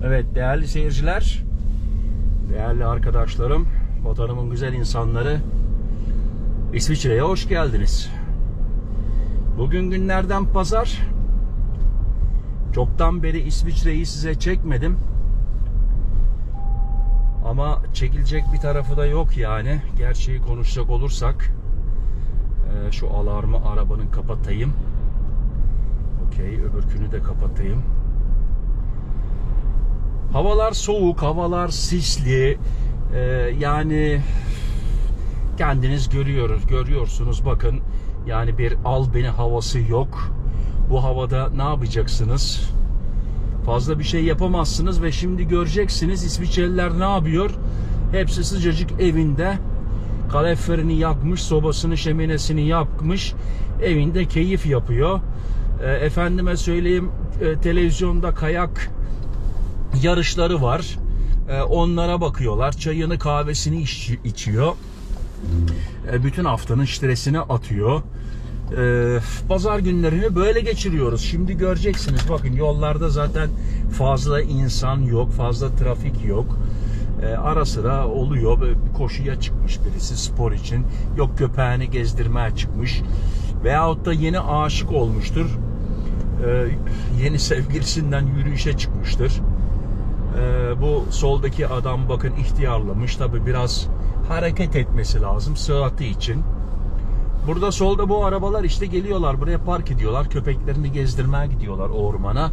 Evet değerli seyirciler, değerli arkadaşlarım, vatanımın güzel insanları, İsviçre'ye hoş geldiniz. Bugün günlerden pazar. Çoktan beri İsviçre'yi size çekmedim. Ama çekilecek bir tarafı da yok yani. Gerçeği konuşacak olursak, şu alarmı arabanın kapatayım. Okey, öbürkünü de kapatayım. Havalar soğuk, havalar sisli. Yani kendiniz görüyorsunuz bakın. Yani bir al beni havası yok. Bu havada ne yapacaksınız? Fazla bir şey yapamazsınız ve şimdi göreceksiniz İsviçreliler ne yapıyor? Hepsi sıcacık evinde. Kaloriferini yakmış, sobasını, şeminesini yakmış. Evinde keyif yapıyor. Efendime söyleyeyim, televizyonda kayak yarışları var. Onlara bakıyorlar. Çayını, kahvesini içiyor. Bütün haftanın stresini atıyor. Pazar günlerini böyle geçiriyoruz. Şimdi göreceksiniz. Bakın yollarda zaten fazla insan yok. Fazla trafik yok. Ara sıra oluyor. Böyle koşuya çıkmış birisi spor için. Yok köpeğini gezdirmeye çıkmış. Veyahut da yeni aşık olmuştur. Yeni sevgilisinden yürüyüşe çıkmıştır. Bu soldaki adam bakın ihtiyarlamış. Tabi biraz hareket etmesi lazım sıhhati için. Burada solda bu arabalar işte geliyorlar. Buraya park ediyorlar. Köpeklerini gezdirmeye gidiyorlar ormana.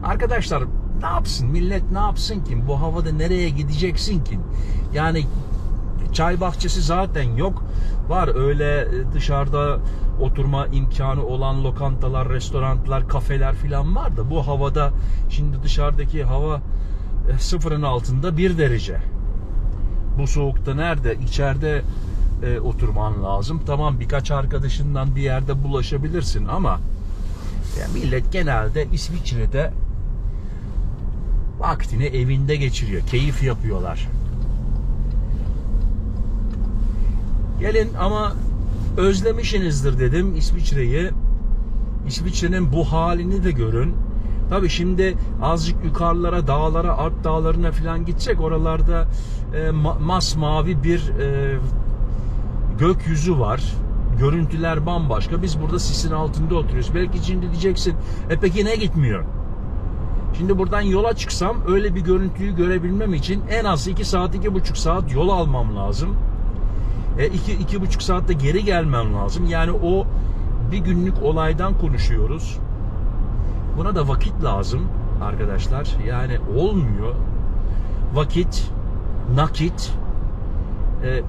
Arkadaşlar ne yapsın? Millet ne yapsın ki? Bu havada nereye gideceksin ki? Yani çay bahçesi zaten yok. Var öyle dışarıda oturma imkanı olan lokantalar, restoranlar, kafeler filan var da bu havada şimdi dışarıdaki hava sıfırın altında 1 derece. Bu soğukta nerede? İçeride oturman lazım. Tamam birkaç arkadaşından bir yerde bulaşabilirsin ama yani millet genelde İsviçre'de vaktini evinde geçiriyor. Keyif yapıyorlar. Gelin ama özlemişsinizdir dedim İsviçre'yi. İsviçre'nin bu halini de görün. Tabii şimdi azıcık yukarılara, dağlara, Alp dağlarına falan gidecek. Oralarda masmavi bir gökyüzü var. Görüntüler bambaşka. Biz burada sisin altında oturuyoruz. Belki şimdi diyeceksin, peki ne gitmiyor? Şimdi buradan yola çıksam öyle bir görüntüyü görebilmem için en az 2 saat, 2,5 saat yol almam lazım. 2,5 saatte geri gelmem lazım. Yani o bir günlük olaydan konuşuyoruz. Buna da vakit lazım arkadaşlar. Yani olmuyor. Vakit, nakit,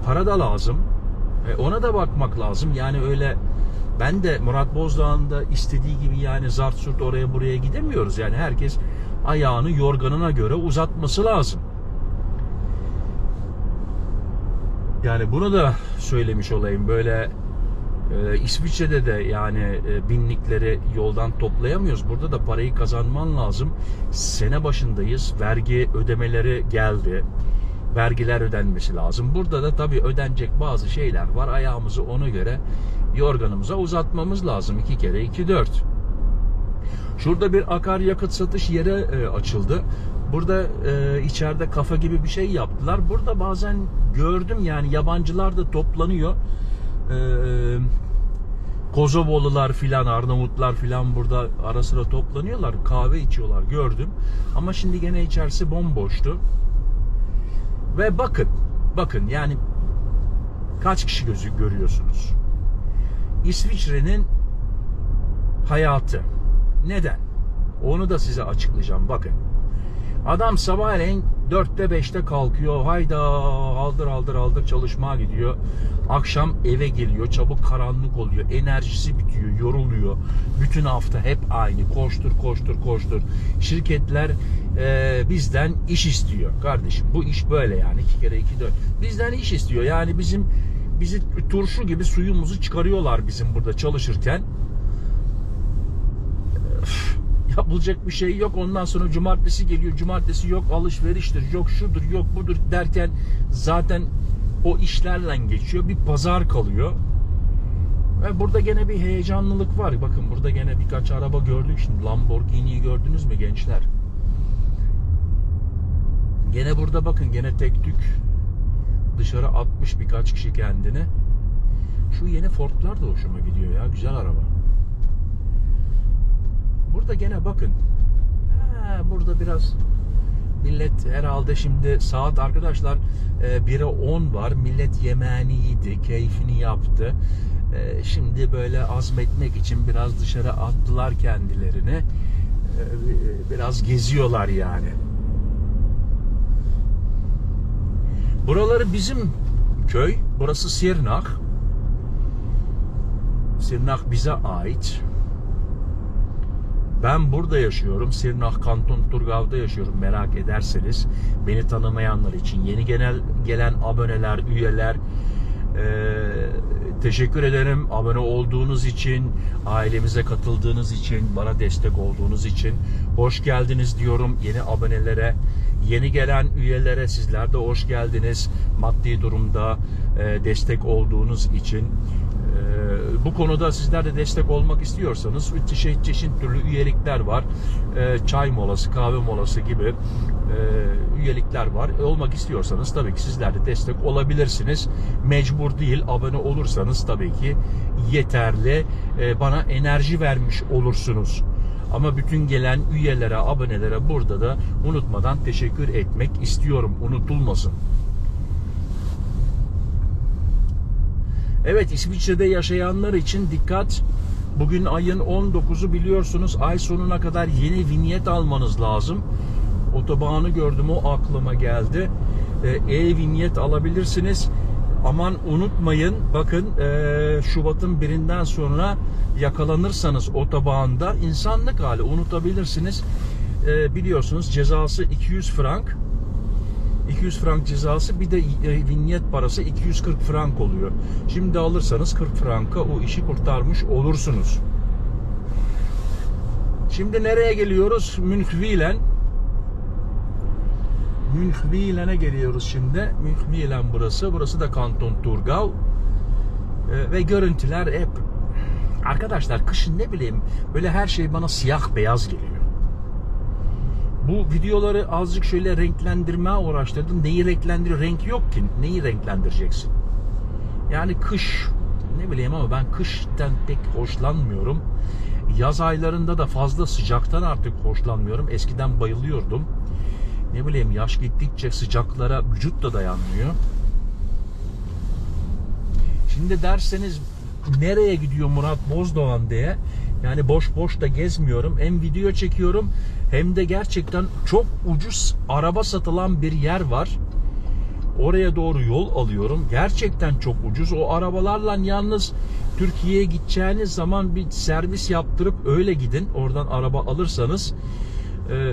para da lazım. Ona da bakmak lazım. Yani öyle ben de Murat Bozdağ'ın da istediği gibi yani zart surt oraya buraya gidemiyoruz. Yani herkes ayağını yorganına göre uzatması lazım. Yani bunu da söylemiş olayım. Böyle İsviçre'de de yani binlikleri yoldan toplayamıyoruz. Burada da parayı kazanman lazım. Sene başındayız. Vergi ödemeleri geldi. Vergiler ödenmesi lazım. Burada da tabii ödenecek bazı şeyler var. Ayağımızı ona göre yorganımıza uzatmamız lazım. 2 kere 2 4. Şurada bir akaryakıt satış yeri açıldı. Burada içeride kafe gibi bir şey yaptılar. Burada bazen gördüm yani yabancılar da toplanıyor. Kosovolular filan, Arnavutlar filan burada ara sıra toplanıyorlar. Kahve içiyorlar gördüm. Ama şimdi gene içerisi bomboştu. Ve bakın yani kaç kişi görüyorsunuz? İsviçre'nin hayatı. Neden? Onu da size açıklayacağım. Bakın. Adam sabahleyin 4'te 5'te kalkıyor. Hayda aldır çalışmaya gidiyor. Akşam eve geliyor. Çabuk karanlık oluyor. Enerjisi bitiyor. Yoruluyor. Bütün hafta hep aynı. Koştur. Şirketler bizden iş istiyor. Kardeşim bu iş böyle yani. 2 kere 2 4. Bizden iş istiyor. Yani bizi turşu gibi suyumuzu çıkarıyorlar bizim burada çalışırken. Yapılacak bir şey yok. Ondan sonra cumartesi geliyor. Cumartesi yok alışveriştir, yok şudur, yok budur derken zaten o işlerle geçiyor. Bir pazar kalıyor. Ve burada gene bir heyecanlılık var. Bakın burada gene birkaç araba gördük. Şimdi Lamborghini'yi gördünüz mü gençler? Gene burada bakın gene tek tük dışarı atmış birkaç kişi kendini. Şu yeni Ford'lar da hoşuma gidiyor ya. Güzel araba. Burada gene bakın. Burada biraz millet herhalde şimdi saat arkadaşlar 1'e 10 var. Millet yemeğini yedi, keyfini yaptı. Şimdi böyle azmetmek için biraz dışarı attılar kendilerini. Biraz geziyorlar yani. Buraları bizim köy. Burası Sirnak. Sirnak bize ait. Ben burada yaşıyorum. Sirnak Kanton Turgav'da yaşıyorum merak ederseniz. Beni tanımayanlar için. Yeni gelen aboneler, üyeler teşekkür ederim. Abone olduğunuz için, ailemize katıldığınız için, bana destek olduğunuz için hoş geldiniz diyorum yeni abonelere. Yeni gelen üyelere sizler de hoş geldiniz. Maddi durumda destek olduğunuz için. Bu konuda sizler de destek olmak istiyorsanız çeşit türlü üyelikler var. Çay molası, kahve molası gibi üyelikler var. Olmak istiyorsanız tabii ki sizler de destek olabilirsiniz. Mecbur değil. Abone olursanız tabii ki yeterli. Bana enerji vermiş olursunuz. Ama bütün gelen üyelere, abonelere burada da unutmadan teşekkür etmek istiyorum. Unutulmasın. Evet, İsviçre'de yaşayanlar için dikkat. Bugün ayın 19'u biliyorsunuz. Ay sonuna kadar yeni vinyet almanız lazım. Otobanı gördüm, o aklıma geldi. E-vinyet alabilirsiniz. Aman unutmayın, bakın Şubat'ın 1'inden sonra yakalanırsanız otobanda insanlık hali unutabilirsiniz. Biliyorsunuz cezası 200 frank. 200 frank cezası, bir de vinyet parası 240 frank oluyor. Şimdi alırsanız 40 franka o işi kurtarmış olursunuz. Şimdi nereye geliyoruz? Münchwilen. Münchwilen'e geliyoruz şimdi. Münchwilen burası. Burası da Kanton Thurgau. Ve görüntüler hep... Arkadaşlar kışın ne bileyim böyle her şey bana siyah beyaz geliyor. Bu videoları azıcık şöyle renklendirmeye uğraştırdım. Neyi renklendiriyor? Renk yok ki. Neyi renklendireceksin? Yani kış, ne bileyim ama ben kıştan pek hoşlanmıyorum. Yaz aylarında da fazla sıcaktan artık hoşlanmıyorum. Eskiden bayılıyordum. Ne bileyim yaş gittikçe sıcaklara vücut da dayanmıyor. Şimdi derseniz nereye gidiyor Murat Bozdoğan diye. Yani boş boş da gezmiyorum. Hem video çekiyorum hem de gerçekten çok ucuz araba satılan bir yer var. Oraya doğru yol alıyorum. Gerçekten çok ucuz. O arabalarla yalnız Türkiye'ye gideceğiniz zaman bir servis yaptırıp öyle gidin. Oradan araba alırsanız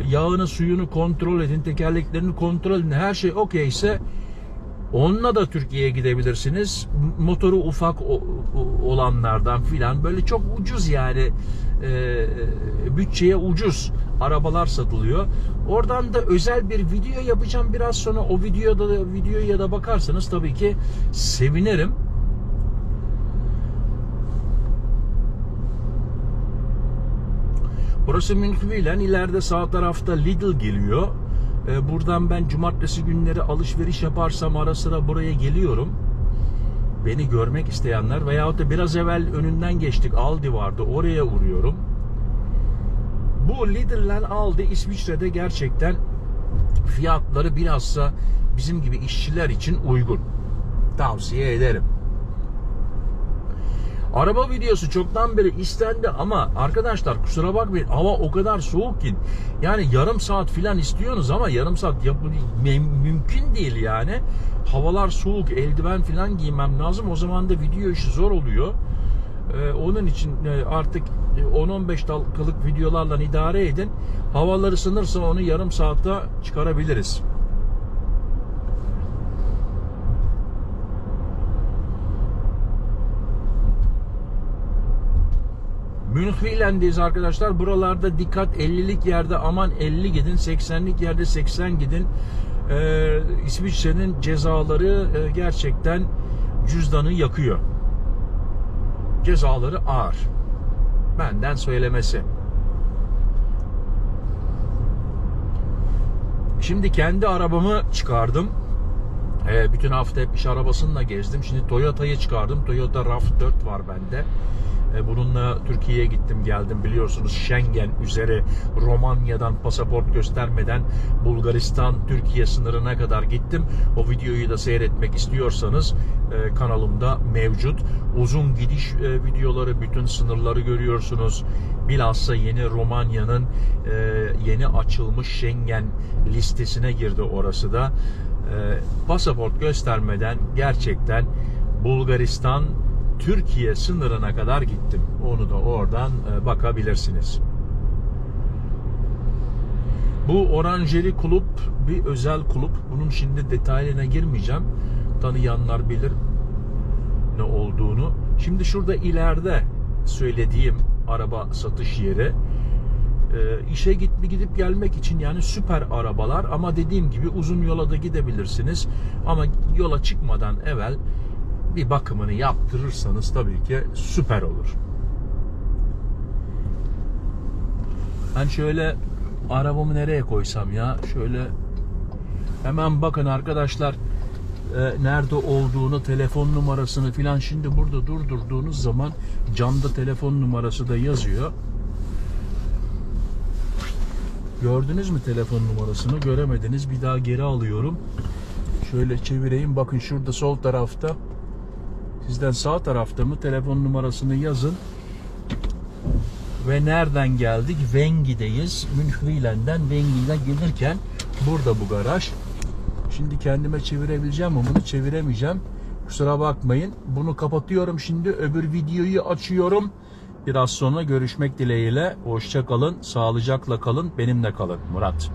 yağını suyunu kontrol edin. Tekerleklerini kontrol edin. Her şey okey ise onunla da Türkiye'ye gidebilirsiniz. Motoru ufak olanlardan filan böyle çok ucuz yani bütçeye ucuz arabalar satılıyor. Oradan da özel bir video yapacağım biraz sonra. O videoya da bakarsanız tabii ki sevinirim. Burası Münchwilen. İleride sağ tarafta Lidl geliyor. Buradan ben cumartesi günleri alışveriş yaparsam ara sıra buraya geliyorum. Beni görmek isteyenler veyahut da biraz evvel önünden geçtik, Aldi vardı, oraya uğruyorum. Bu Lidl'le Aldi İsviçre'de gerçekten fiyatları bilhassa bizim gibi işçiler için uygun. Tavsiye ederim. Araba videosu çoktan beri istendi ama arkadaşlar kusura bakmayın, hava o kadar soğuk ki yani yarım saat filan istiyorsunuz ama yarım saat mümkün değil yani. Havalar soğuk, eldiven filan giymem lazım, o zaman da video işi zor oluyor. Onun için artık 10-15 dakikalık videolarla idare edin. Havalar ısınırsa onu yarım saatte çıkarabiliriz. Münchwilen'deyiz arkadaşlar. Buralarda dikkat, 50'lik yerde aman 50 gidin, 80'lik yerde 80 gidin. İsviçre'nin cezaları gerçekten cüzdanı yakıyor. cezaları ağır. Benden söylemesi. Şimdi kendi arabamı çıkardım. Bütün hafta hep iş arabasıyla gezdim. Şimdi Toyota'yı çıkardım. Toyota RAV4 var bende. Bununla Türkiye'ye gittim geldim, biliyorsunuz Schengen üzeri Romanya'dan pasaport göstermeden Bulgaristan Türkiye sınırına kadar gittim. O videoyu da seyretmek istiyorsanız kanalımda mevcut. Uzun gidiş videoları, bütün sınırları görüyorsunuz. Bilhassa yeni Romanya'nın yeni açılmış Schengen listesine girdi orası da. Pasaport göstermeden gerçekten Bulgaristan Türkiye sınırına kadar gittim. Onu da oradan bakabilirsiniz. Bu Oranjeri Kulüp bir özel kulüp. Bunun şimdi detaylarına girmeyeceğim. Tanıyanlar bilir ne olduğunu. Şimdi şurada ileride söylediğim araba satış yeri. İşe gidip gelmek için yani süper arabalar, ama dediğim gibi uzun yola da gidebilirsiniz. Ama yola çıkmadan evvel bir bakımını yaptırırsanız tabii ki süper olur. Ben şöyle arabamı nereye koysam ya? Şöyle hemen bakın arkadaşlar, nerede olduğunu, telefon numarasını filan. Şimdi burada durdurduğunuz zaman camda telefon numarası da yazıyor. Gördünüz mü telefon numarasını? Göremediniz. Bir daha geri alıyorum. Şöyle çevireyim. Bakın şurada sol tarafta. Sizden sağ tarafta mı? Telefon numarasını yazın. Ve nereden geldik? Wengi'deyiz. Münchwilen'den Wengi'den gelirken burada bu garaj. Şimdi kendime çevirebileceğim ama bunu çeviremeyeceğim. Kusura bakmayın. Bunu kapatıyorum şimdi. Öbür videoyu açıyorum. Biraz sonra görüşmek dileğiyle. Hoşça kalın. Sağlıcakla kalın. Benimle kalın. Murat.